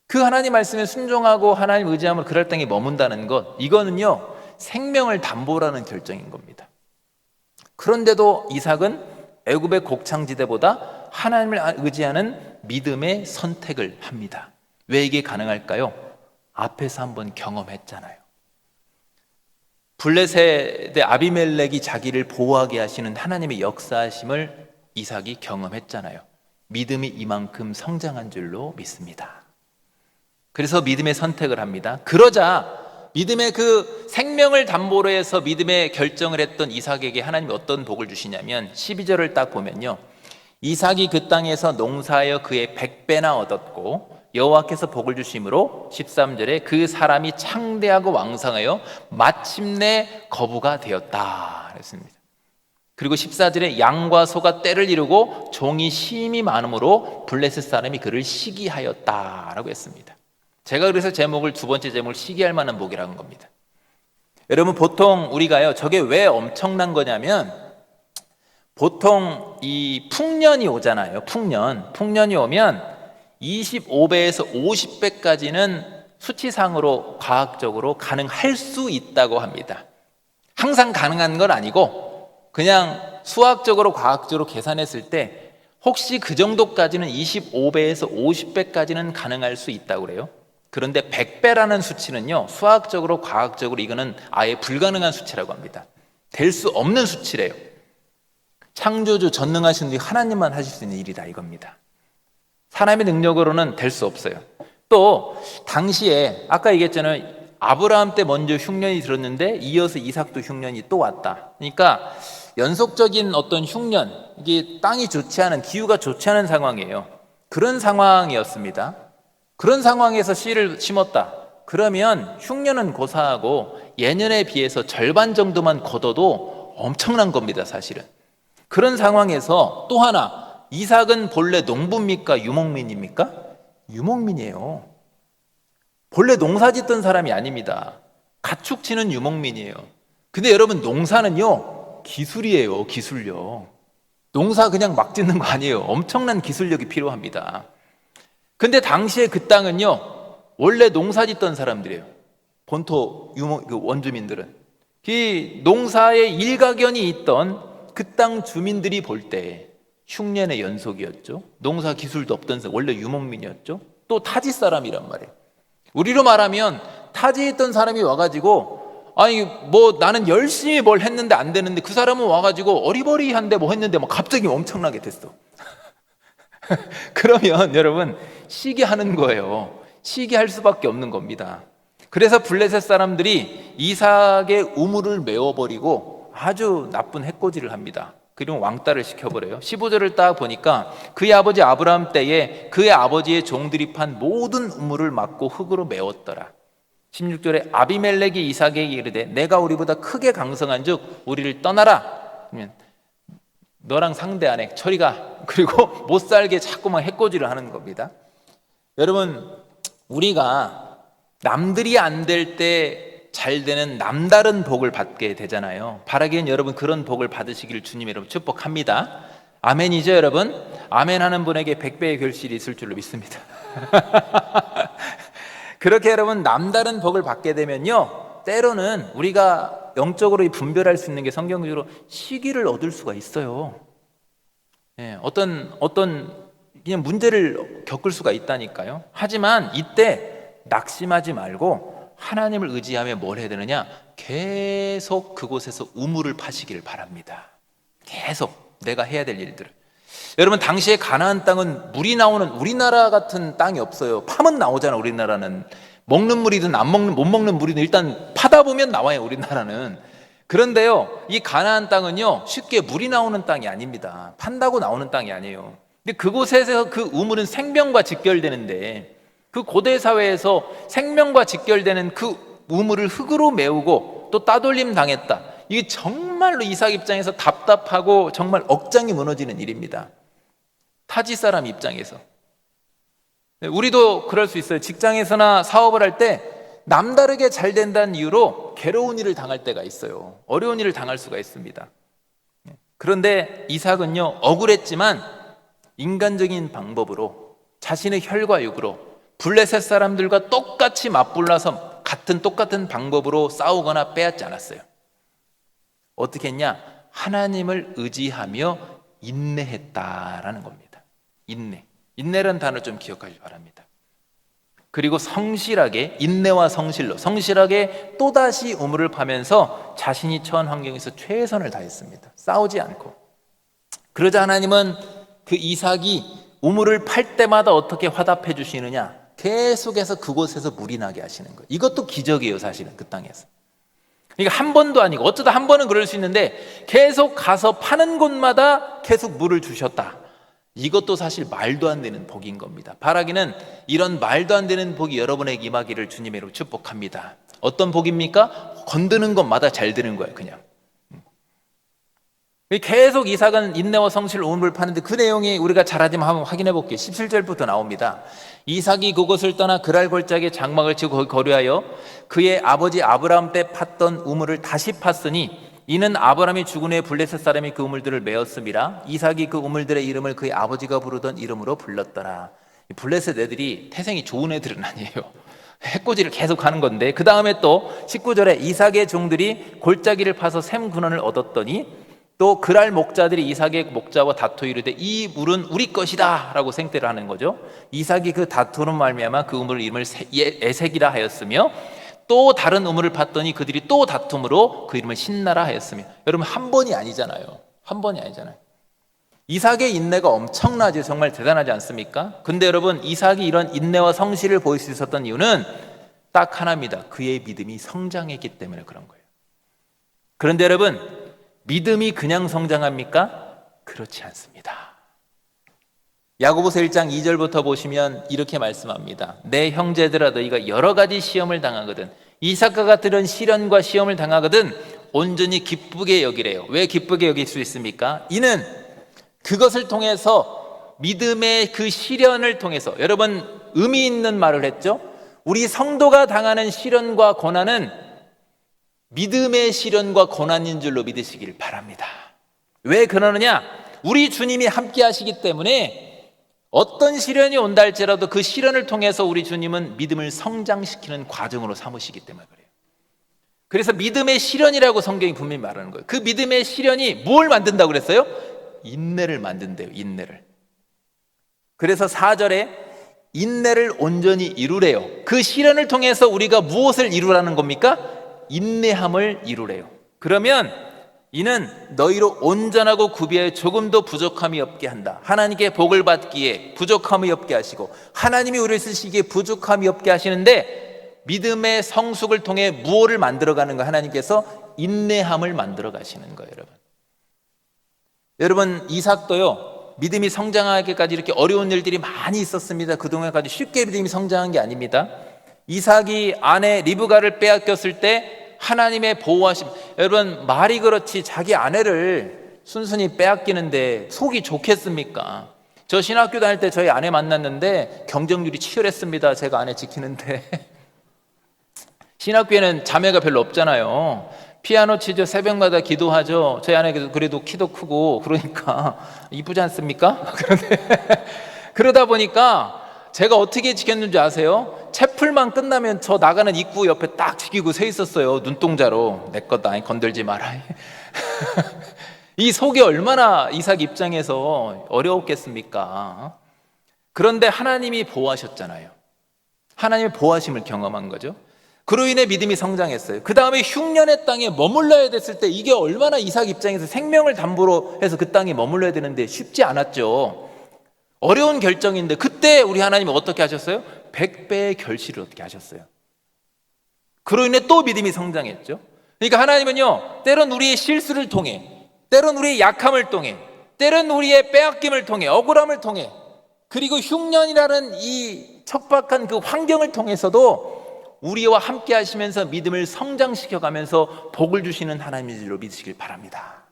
그 하나님 말씀에 순종하고 하나님 의지함으로 그랄 땅에 머문다는 것, 이거는요 생명을 담보라는 결정인 겁니다. 그런데도 이삭은 애굽의 곡창지대보다 하나님을 의지하는 믿음의 선택을 합니다. 왜 이게 가능할까요? 앞에서 한번 경험했잖아요. 블레셋의 아비멜렉이 자기를 보호하게 하시는 하나님의 역사하심을 이삭이 경험했잖아요. 믿음이 이만큼 성장한 줄로 믿습니다. 그래서 믿음의 선택을 합니다. 그러자 믿음의 그 생명을 담보로 해서 믿음의 결정을 했던 이삭에게 하나님이 어떤 복을 주시냐면 12절을 딱 보면요, 이삭이 그 땅에서 농사하여 그의 100배나 얻었고 여호와께서 복을 주심으로 13절에 그 사람이 창대하고 왕성하여 마침내 거부가 되었다 그랬습니다. 그리고 14절에 양과 소가 때를 이루고 종이 심이 많으므로 블레셋 사람이 그를 시기하였다라고 했습니다. 제가 그래서 제목을, 두 번째 제목을 시기할 만한 복이라는 겁니다. 여러분, 보통 우리가요, 저게 왜 엄청난 거냐면, 보통 이 풍년이 오잖아요. 풍년이 오면 25배에서 50배까지는 수치상으로 과학적으로 가능할 수 있다고 합니다. 항상 가능한 건 아니고 그냥 수학적으로 과학적으로 계산했을 때 혹시 그 정도까지는 25배에서 50배까지는 가능할 수 있다고 그래요. 그런데 100배라는 수치는요, 수학적으로 과학적으로 이거는 아예 불가능한 수치라고 합니다. 될 수 없는 수치래요. 창조주 전능하신 분이 하나님만 하실 수 있는 일이다 이겁니다. 사람의 능력으로는 될 수 없어요. 또 당시에 아까 얘기했잖아요. 아브라함 때 먼저 흉년이 들었는데 이어서 이삭도 흉년이 또 왔다. 그러니까 연속적인 어떤 흉년, 이게 땅이 좋지 않은, 기후가 좋지 않은 상황이에요. 그런 상황이었습니다. 그런 상황에서 씨를 심었다. 그러면 흉년은 고사하고 예년에 비해서 절반 정도만 걷어도 엄청난 겁니다, 사실은. 그런 상황에서 또 하나, 이삭은 본래 농부입니까? 유목민입니까? 유목민이에요. 본래 농사 짓던 사람이 아닙니다. 가축 치는 유목민이에요. 근데 여러분, 농사는요, 기술이에요, 기술력. 농사 그냥 막 짓는 거 아니에요. 엄청난 기술력이 필요합니다. 근데 당시에 그 땅은요, 원래 농사 짓던 사람들이에요. 본토 원주민들은. 이 농사에 일가견이 있던 그 땅 주민들이 볼 때 흉년의 연속이었죠. 농사 기술도 없던 사람, 원래 유목민이었죠. 또 타지 사람이란 말이에요. 우리로 말하면 타지에 있던 사람이 와가지고, 아니 뭐 나는 열심히 뭘 했는데 안 되는데, 그 사람은 와가지고 어리버리한데 뭐 했는데 막 갑자기 엄청나게 됐어. 그러면 여러분, 시기하는 거예요. 시기할 수밖에 없는 겁니다. 그래서 블레셋 사람들이 이삭의 우물을 메워버리고 아주 나쁜 해코지를 합니다. 그리고 왕따를 시켜버려요. 15절을 딱 보니까 그의 아버지 아브라함 때에 그의 아버지의 종들이 판 모든 우물을 막고 흙으로 메웠더라. 16절에 아비멜렉이 이삭에게 이르되 내가 우리보다 크게 강성한 즉 우리를 떠나라. 그러면 너랑 상대 안 해, 처리가. 그리고 못 살게 자꾸만 해코지를 하는 겁니다. 여러분, 우리가 남들이 안 될 때 잘 되는 남다른 복을 받게 되잖아요. 바라기엔 여러분 그런 복을 받으시기를 주님 여러분 축복합니다. 아멘이죠 여러분? 아멘 하는 분에게 100배의 결실이 있을 줄로 믿습니다. 그렇게 여러분 남다른 복을 받게 되면요, 때로는 우리가 영적으로 분별할 수 있는 게 성경적으로 시기를 얻을 수가 있어요. 어떤 그냥 문제를 겪을 수가 있다니까요. 하지만 이때 낙심하지 말고 하나님을 의지하며 뭘 해야 되느냐? 계속 그곳에서 우물을 파시기를 바랍니다. 계속 내가 해야 될 일들을. 여러분, 당시에 가나안 땅은 물이 나오는, 우리나라 같은 땅이 없어요. 파면 나오잖아. 우리나라는 먹는 물이든 못 먹는 물이든 일단 파다 보면 나와요, 우리나라는. 그런데요, 이 가나안 땅은요, 쉽게 물이 나오는 땅이 아닙니다. 판다고 나오는 땅이 아니에요. 근데 그곳에서 그 우물은 생명과 직결되는데, 그 고대 사회에서 생명과 직결되는 그 우물을 흙으로 메우고 또 따돌림 당했다. 이게 정말로 이삭 입장에서 답답하고 정말 억장이 무너지는 일입니다. 타지 사람 입장에서. 우리도 그럴 수 있어요. 직장에서나 사업을 할 때 남다르게 잘 된다는 이유로 괴로운 일을 당할 때가 있어요. 어려운 일을 당할 수가 있습니다. 그런데 이삭은요, 억울했지만 인간적인 방법으로 자신의 혈과 육으로 블레셋 사람들과 똑같이 맞불라서 똑같은 방법으로 싸우거나 빼앗지 않았어요. 어떻게 했냐? 하나님을 의지하며 인내했다라는 겁니다. 인내라는 단어를 좀 기억하시기 바랍니다. 그리고 성실하게, 인내와 성실하게 또다시 우물을 파면서 자신이 처한 환경에서 최선을 다했습니다. 싸우지 않고. 그러자 하나님은 그 이삭이 우물을 팔 때마다 어떻게 화답해 주시느냐? 계속해서 그곳에서 물이 나게 하시는 거예요. 이것도 기적이에요, 사실은 그 땅에서. 그러니까 한 번도 아니고, 어쩌다 한 번은 그럴 수 있는데 계속 가서 파는 곳마다 계속 물을 주셨다. 이것도 사실 말도 안 되는 복인 겁니다. 바라기는 이런 말도 안 되는 복이 여러분에게 임하기를 주님으로 축복합니다. 어떤 복입니까? 건드는 것마다 잘 되는 거예요, 그냥. 계속 이삭은 인내와 성실로 우물을 파는데 그 내용이 우리가 잘하지만 한번 확인해 볼게요. 17절부터 나옵니다. 이삭이 그곳을 떠나 그랄 골짜기에 장막을 치고 거기 거류하여 그의 아버지 아브라함 때 팠던 우물을 다시 팠으니 이는 아브라함이 죽은 후에 블레셋 사람이 그 우물들을 메었음이라. 이삭이 그 우물들의 이름을 그의 아버지가 부르던 이름으로 불렀더라. 블레셋 애들이 태생이 좋은 애들은 아니에요. 해코지를 계속 하는 건데, 그 다음에 또 19절에 이삭의 종들이 골짜기를 파서 샘 근원을 얻었더니 또 그랄 목자들이 이삭의 목자와 다투 이르되 이 물은 우리 것이다 라고 생대를 하는 거죠. 이삭이 그 다투는 말미암아 그 우물 이름을 에색이라 하였으며 또 다른 우물을 팠더니 그들이 또 다툼으로 그 이름을 신나라 하였으며. 여러분, 한 번이 아니잖아요. 한 번이 아니잖아요. 이삭의 인내가 엄청나죠. 정말 대단하지 않습니까? 근데 여러분, 이삭이 이런 인내와 성실을 보일 수 있었던 이유는 딱 하나입니다. 그의 믿음이 성장했기 때문에 그런 거예요. 그런데 여러분, 믿음이 그냥 성장합니까? 그렇지 않습니다. 야고보서 1장 2절부터 보시면 이렇게 말씀합니다. 내 형제들아 너희가 여러 가지 시험을 당하거든 이삭과 같은 시련과 시험을 당하거든 온전히 기쁘게 여기래요. 왜 기쁘게 여길 수 있습니까? 이는 그것을 통해서 믿음의 그 시련을 통해서, 여러분 의미 있는 말을 했죠. 우리 성도가 당하는 시련과 고난은 믿음의 시련과 고난인 줄로 믿으시길 바랍니다. 왜 그러느냐? 우리 주님이 함께 하시기 때문에 어떤 시련이 온다 할지라도 그 시련을 통해서 우리 주님은 믿음을 성장시키는 과정으로 삼으시기 때문에 그래요. 그래서 믿음의 시련이라고 성경이 분명히 말하는 거예요. 그 믿음의 시련이 뭘 만든다고 그랬어요? 인내를 만든대요. 인내를. 그래서 4절에 인내를 온전히 이루래요. 그 시련을 통해서 우리가 무엇을 이루라는 겁니까? 인내함을 이루래요. 그러면 이는 너희로 온전하고 구비하여 조금도 부족함이 없게 한다. 하나님께 복을 받기에 부족함이 없게 하시고 하나님이 우리를 쓰시기에 부족함이 없게 하시는데 믿음의 성숙을 통해 무엇을 만들어가는 거? 하나님께서 인내함을 만들어 가시는 거예요. 여러분 이삭도요 믿음이 성장하기까지 이렇게 어려운 일들이 많이 있었습니다. 그동안까지 쉽게 믿음이 성장한 게 아닙니다. 이삭이 아내 리브가를 빼앗겼을 때 하나님의 보호하심. 여러분 말이 그렇지 자기 아내를 순순히 빼앗기는데 속이 좋겠습니까? 저 신학교 다닐 때 저희 아내 만났는데 경쟁률이 치열했습니다. 제가 아내 지키는데 신학교에는 자매가 별로 없잖아요. 피아노 치죠. 새벽마다 기도하죠. 저희 아내 그래도 키도 크고 그러니까 이쁘지 않습니까? 그러다 보니까 제가 어떻게 지켰는지 아세요? 채플만 끝나면 저 나가는 입구 옆에 딱 지키고 서 있었어요. 눈동자로. 내 것 아니 건들지 마라. 이 속이 얼마나 이삭 입장에서 어려웠겠습니까? 그런데 하나님이 보호하셨잖아요. 하나님의 보호하심을 경험한 거죠. 그로 인해 믿음이 성장했어요. 그 다음에 흉년의 땅에 머물러야 됐을 때 이게 얼마나 이삭 입장에서 생명을 담보로 해서 그 땅에 머물러야 되는데 쉽지 않았죠. 어려운 결정인데 그때 우리 하나님이 어떻게 하셨어요? 100배의 결실을 어떻게 하셨어요? 그로 인해 또 믿음이 성장했죠. 그러니까 하나님은요 때론 우리의 실수를 통해, 때론 우리의 약함을 통해, 때론 우리의 빼앗김을 통해, 억울함을 통해, 그리고 흉년이라는 이 척박한 그 환경을 통해서도 우리와 함께 하시면서 믿음을 성장시켜가면서 복을 주시는 하나님인 줄로 믿으시길 바랍니다.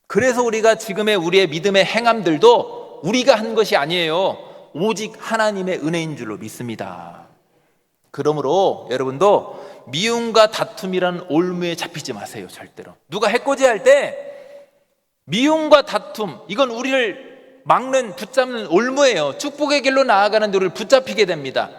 그래서 우리가 지금의 우리의 믿음의 행함들도 우리가 한 것이 아니에요. 오직 하나님의 은혜인 줄로 믿습니다. 그러므로 여러분도 미움과 다툼이라는 올무에 잡히지 마세요. 절대로. 누가 해코지할 때 미움과 다툼, 이건 우리를 막는, 붙잡는 올무예요. 축복의 길로 나아가는 우리를 붙잡히게 됩니다.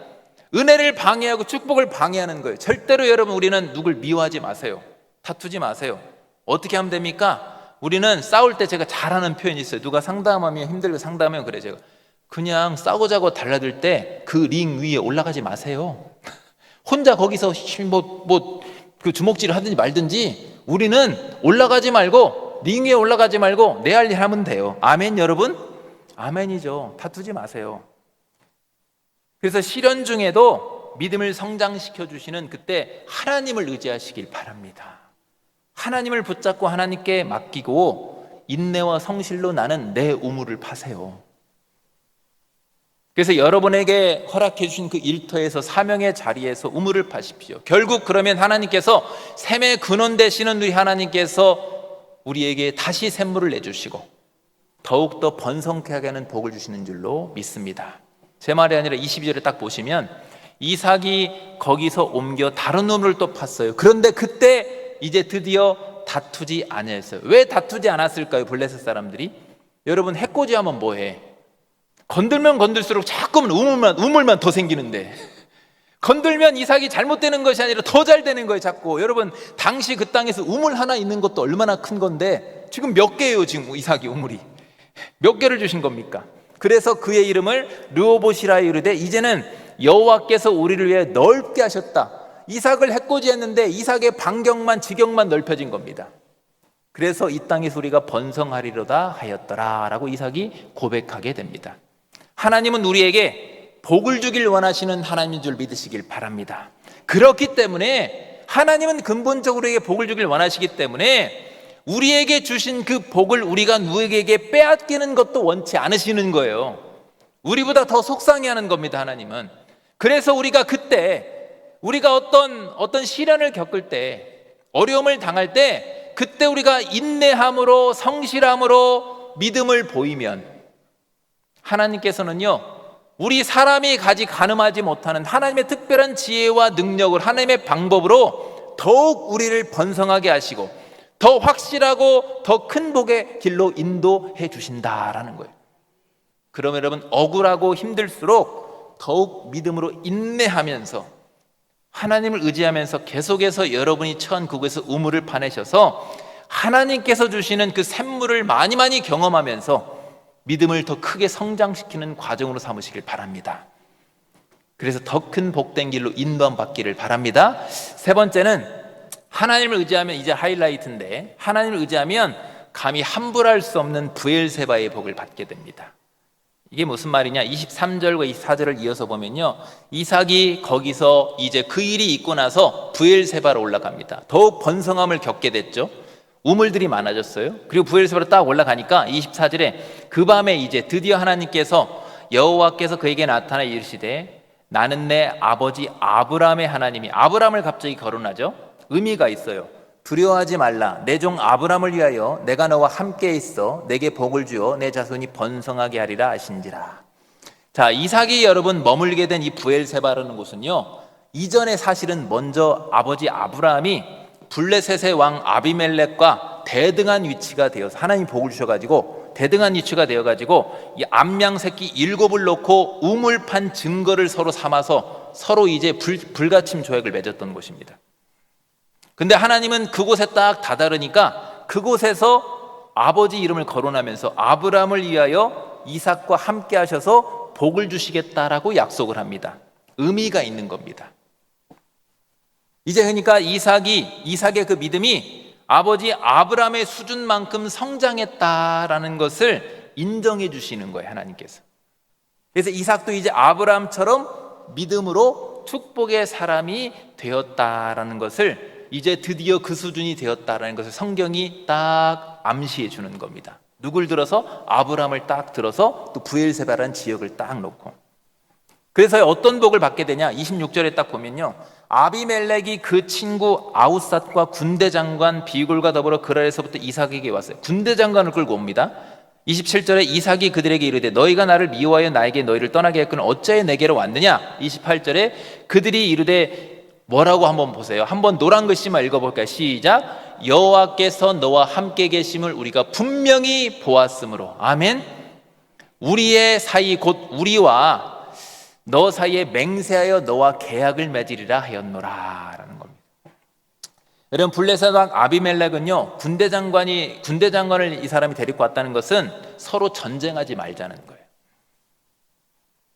은혜를 방해하고 축복을 방해하는 거예요. 절대로 여러분 우리는 누굴 미워하지 마세요. 다투지 마세요. 어떻게 하면 됩니까? 우리는 싸울 때 제가 잘하는 표현이 있어요. 누가 상담하면 힘들고 상담하면 그래 제가 그냥 싸우자고 달라들 때 그 링 위에 올라가지 마세요. 혼자 거기서 그 주먹질을 하든지 말든지 우리는 올라가지 말고 링 위에 올라가지 말고 내 할 일 하면 돼요. 아멘 여러분? 아멘이죠. 다투지 마세요. 그래서 시련 중에도 믿음을 성장시켜 주시는 그때 하나님을 의지하시길 바랍니다. 하나님을 붙잡고 하나님께 맡기고 인내와 성실로 나는 내 우물을 파세요. 그래서 여러분에게 허락해 주신 그 일터에서 사명의 자리에서 우물을 파십시오. 결국 그러면 하나님께서 샘의 근원 되시는 우리 하나님께서 우리에게 다시 샘물을 내주시고 더욱더 번성케 하게 하는 복을 주시는 줄로 믿습니다. 제 말이 아니라 22절에 딱 보시면 이삭이 거기서 옮겨 다른 우물을 또 팠어요. 그런데 그때 이제 드디어 다투지 않았어요. 왜 다투지 않았을까요? 블레셋 사람들이. 여러분 해코지하면 뭐해? 건들면 건들수록 자꾸만 우물만 더 생기는데 건들면 이삭이 잘못되는 것이 아니라 더 잘 되는 거예요. 자꾸 여러분, 당시 그 땅에서 우물 하나 있는 것도 얼마나 큰 건데 지금 몇 개예요? 지금 이삭이 우물이 몇 개를 주신 겁니까? 그래서 그의 이름을 르호봇이라 이르되 이제는 여호와께서 우리를 위해 넓게 하셨다. 이삭을 해코지했는데 이삭의 반경만 지경만 넓혀진 겁니다. 그래서 이 땅에서 우리가 번성하리로다 하였더라 라고 이삭이 고백하게 됩니다. 하나님은 우리에게 복을 주길 원하시는 하나님인 줄 믿으시길 바랍니다. 그렇기 때문에 하나님은 근본적으로 우리에게 복을 주길 원하시기 때문에 우리에게 주신 그 복을 우리가 누구에게 빼앗기는 것도 원치 않으시는 거예요. 우리보다 더 속상해하는 겁니다. 하나님은. 그래서 우리가 그때 우리가 어떤 시련을 겪을 때, 어려움을 당할 때, 그때 우리가 인내함으로 성실함으로 믿음을 보이면 하나님께서는요, 우리 사람이 가늠하지 못하는 하나님의 특별한 지혜와 능력을, 하나님의 방법으로 더욱 우리를 번성하게 하시고 더 확실하고 더 큰 복의 길로 인도해 주신다라는 거예요. 그러면 여러분, 억울하고 힘들수록 더욱 믿음으로 인내하면서 하나님을 의지하면서 계속해서 여러분이 처한 그곳에서 우물을 파내셔서 하나님께서 주시는 그 샘물을 많이 경험하면서 믿음을 더 크게 성장시키는 과정으로 삼으시길 바랍니다. 그래서 더 큰 복된 길로 인도함 받기를 바랍니다. 세 번째는 하나님을 의지하면, 이제 하이라이트인데, 하나님을 의지하면 감히 함부로할 수 없는 브엘세바의 복을 받게 됩니다. 이게 무슨 말이냐? 23절과 24절을 이어서 보면요, 이삭이 거기서 이제 그 일이 있고 나서 브엘세바로 올라갑니다. 더욱 번성함을 겪게 됐죠. 우물들이 많아졌어요. 그리고 브엘세바로 딱 올라가니까 24절에 그 밤에 이제 드디어 하나님께서, 여호와께서 그에게 나타나 이르시되 나는 내 아버지 아브라함의 하나님이, 아브라함을 갑자기 거론하죠. 의미가 있어요. 두려워하지 말라. 내 종 아브라함을 위하여 내가 너와 함께 있어 내게 복을 주어 내 자손이 번성하게 하리라 하신지라. 자, 이삭이 여러분 머물게 된 이 브엘세바라는 곳은요, 이전에 사실은 먼저 아버지 아브라함이 블레셋의 왕 아비멜렉과 대등한 위치가 되어서, 하나님이 복을 주셔가지고 대등한 위치가 되어가지고 이 암양 새끼 7을 놓고 우물 판 증거를 서로 삼아서 서로 이제 불가침 조약을 맺었던 곳입니다. 근데 하나님은 그곳에 딱 다다르니까 그곳에서 아버지 이름을 거론하면서 아브라함을 위하여 이삭과 함께 하셔서 복을 주시겠다라고 약속을 합니다. 의미가 있는 겁니다. 이제 그러니까 이삭의 그 믿음이 아버지 아브라함의 수준만큼 성장했다라는 것을 인정해 주시는 거예요, 하나님께서. 그래서 이삭도 이제 아브라함처럼 믿음으로 축복의 사람이 되었다라는 것을, 이제 드디어 그 수준이 되었다라는 것을 성경이 딱 암시해 주는 겁니다. 누굴 들어서? 아브라함을 딱 들어서 또 브엘세바라는 지역을 딱 놓고. 그래서 어떤 복을 받게 되냐? 26절에 딱 보면요, 아비멜렉이 그 친구 아우삿과 군대 장관 비굴과 더불어 그랄에서부터 이삭에게 왔어요. 군대 장관을 끌고 옵니다. 27절에 이삭이 그들에게 이르되 너희가 나를 미워하여 나에게 너희를 떠나게 했거늘 어찌하여 내게로 왔느냐? 28절에 그들이 이르되, 뭐라고 한번 보세요. 한번 노란 글씨만 읽어볼까요? 시작. 여호와께서 너와 함께 계심을 우리가 분명히 보았으므로. 아멘. 우리의 사이 곧 우리와 너 사이에 맹세하여 너와 계약을 맺으리라 하였노라 라는 겁니다. 여러분, 블레셋 왕 아비멜렉은요, 군대 장관을 이 사람이 데리고 왔다는 것은 서로 전쟁하지 말자는 거예요.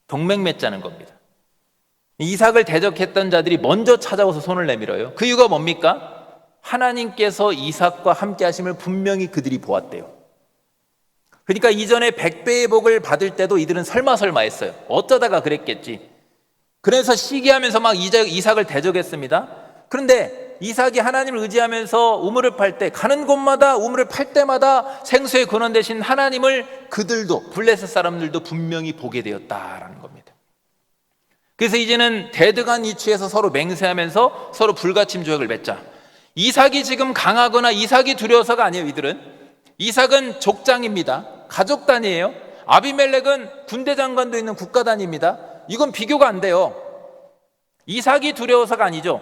동맹 맺자는 겁니다. 이삭을 대적했던 자들이 먼저 찾아와서 손을 내밀어요. 그 이유가 뭡니까? 하나님께서 이삭과 함께 하심을 분명히 그들이 보았대요. 그러니까 이전에 100배의 복을 받을 때도 이들은 설마 했어요. 어쩌다가 그랬겠지. 그래서 시기하면서 막 이삭을 대적했습니다. 그런데 이삭이 하나님을 의지하면서 우물을 팔 때, 가는 곳마다 우물을 팔 때마다 생수의 근원 되신 하나님을 그들도, 블레셋 사람들도 분명히 보게 되었다라는 겁니다. 그래서 이제는 대등한 위치에서 서로 맹세하면서 서로 불가침 조약을 맺자. 이삭이 지금 강하거나 이삭이 두려워서가 아니에요. 이삭은 족장입니다. 가족 단위예요. 아비멜렉은 군대 장관도 있는 국가 단위입니다. 이건 비교가 안 돼요. 이삭이 두려워서가 아니죠.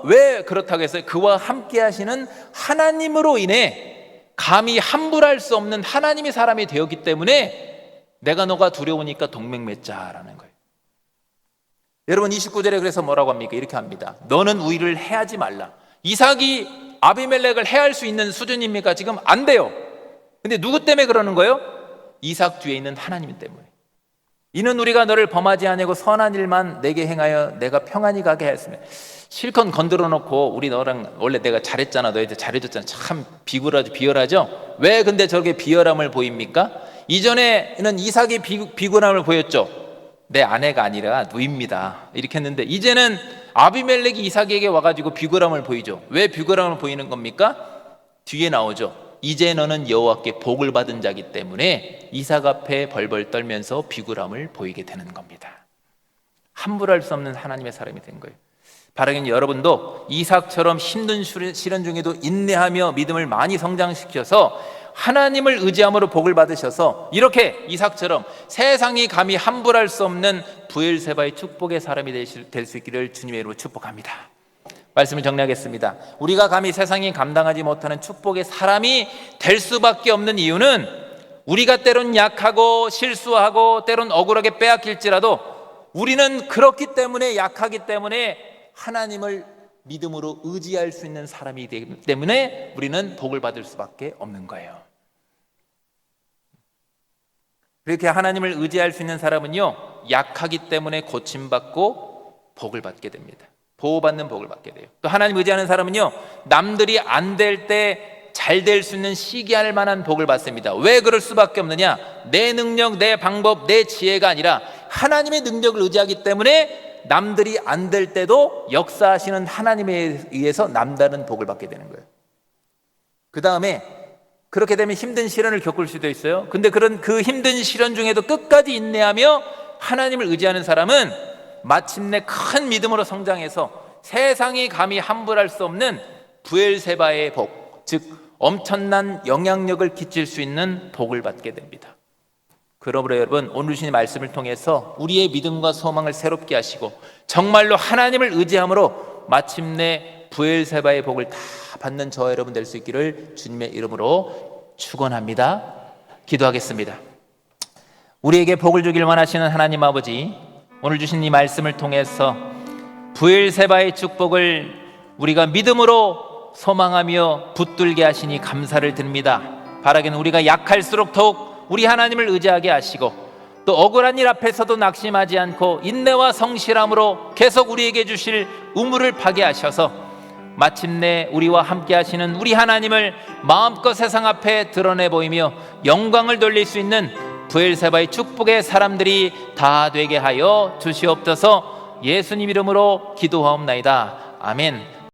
왜 그렇다고 했어요? 그와 함께 하시는 하나님으로 인해 감히 함부로할 수 없는 하나님의 사람이 되었기 때문에 내가 너가 두려우니까 동맹 맺자라는 거예요. 여러분 29절에 그래서 뭐라고 합니까? 이렇게 합니다. 너는 우리를 해하지 말라. 이삭이 아비멜렉을 해할 수 있는 수준입니까? 지금 안 돼요. 근데 누구 때문에 그러는 거예요? 이삭 뒤에 있는 하나님 때문에. 이는 우리가 너를 범하지 아니하고 선한 일만 내게 행하여 내가 평안히 가게 하였으며. 실컷 건드려 놓고 우리 너랑 원래 내가 잘했잖아, 너희들 잘해줬잖아. 참 비열하죠? 왜 근데 저렇게 비열함을 보입니까? 이전에는 이삭이 비굴함을 보였죠. 내 아내가 아니라 누입니다 이렇게 했는데, 이제는 아비멜렉이 이삭에게 와가지고 비굴함을 보이죠. 왜 비굴함을 보이는 겁니까? 뒤에 나오죠. 이제 너는 여호와께 복을 받은 자기 때문에 이삭 앞에 벌벌 떨면서 비굴함을 보이게 되는 겁니다. 함부로할 수 없는 하나님의 사람이 된 거예요. 바라기는 여러분도 이삭처럼 힘든 시련 중에도 인내하며 믿음을 많이 성장시켜서 하나님을 의지함으로 복을 받으셔서 이렇게 이삭처럼 세상이 감히 함부로할 수 없는 브엘세바의 축복의 사람이 될 수 있기를 주님의 이름으로 축복합니다. 말씀을 정리하겠습니다. 우리가 감히 세상이 감당하지 못하는 축복의 사람이 될 수밖에 없는 이유는 우리가 때론 약하고 실수하고 때론 억울하게 빼앗길지라도 우리는 그렇기 때문에, 약하기 때문에 하나님을 믿음으로 의지할 수 있는 사람이 되기 때문에 우리는 복을 받을 수밖에 없는 거예요. 그렇게 하나님을 의지할 수 있는 사람은요, 약하기 때문에 고침받고 복을 받게 됩니다. 보호받는 복을 받게 돼요. 또 하나님 의지하는 사람은요, 남들이 안 될 때 잘 될 수 있는 시기할 만한 복을 받습니다. 왜 그럴 수밖에 없느냐? 내 능력, 내 방법, 내 지혜가 아니라 하나님의 능력을 의지하기 때문에 남들이 안 될 때도 역사하시는 하나님에 의해서 남다른 복을 받게 되는 거예요. 그 다음에 그렇게 되면 힘든 시련을 겪을 수도 있어요. 근데 그런 그 힘든 시련 중에도 끝까지 인내하며 하나님을 의지하는 사람은 마침내 큰 믿음으로 성장해서 세상이 감히 함부로할 수 없는 브엘세바의 복, 즉 엄청난 영향력을 끼칠 수 있는 복을 받게 됩니다. 그러므로 여러분, 오늘 주신 말씀을 통해서 우리의 믿음과 소망을 새롭게 하시고 정말로 하나님을 의지함으로 마침내 브엘세바의 복을 다 받는 저와 여러분 될 수 있기를 주님의 이름으로 축원합니다. 기도하겠습니다. 우리에게 복을 주길 원하시는 하나님 아버지, 오늘 주신 이 말씀을 통해서 브엘세바의 축복을 우리가 믿음으로 소망하며 붙들게 하시니 감사를 드립니다. 바라기는 우리가 약할수록 더욱 우리 하나님을 의지하게 하시고 또 억울한 일 앞에서도 낙심하지 않고 인내와 성실함으로 계속 우리에게 주실 우물을 파게 하셔서 마침내 우리와 함께 하시는 우리 하나님을 마음껏 세상 앞에 드러내 보이며 영광을 돌릴 수 있는 브엘세바의 축복의 사람들이 다 되게 하여 주시옵소서. 예수님 이름으로 기도하옵나이다. 아멘.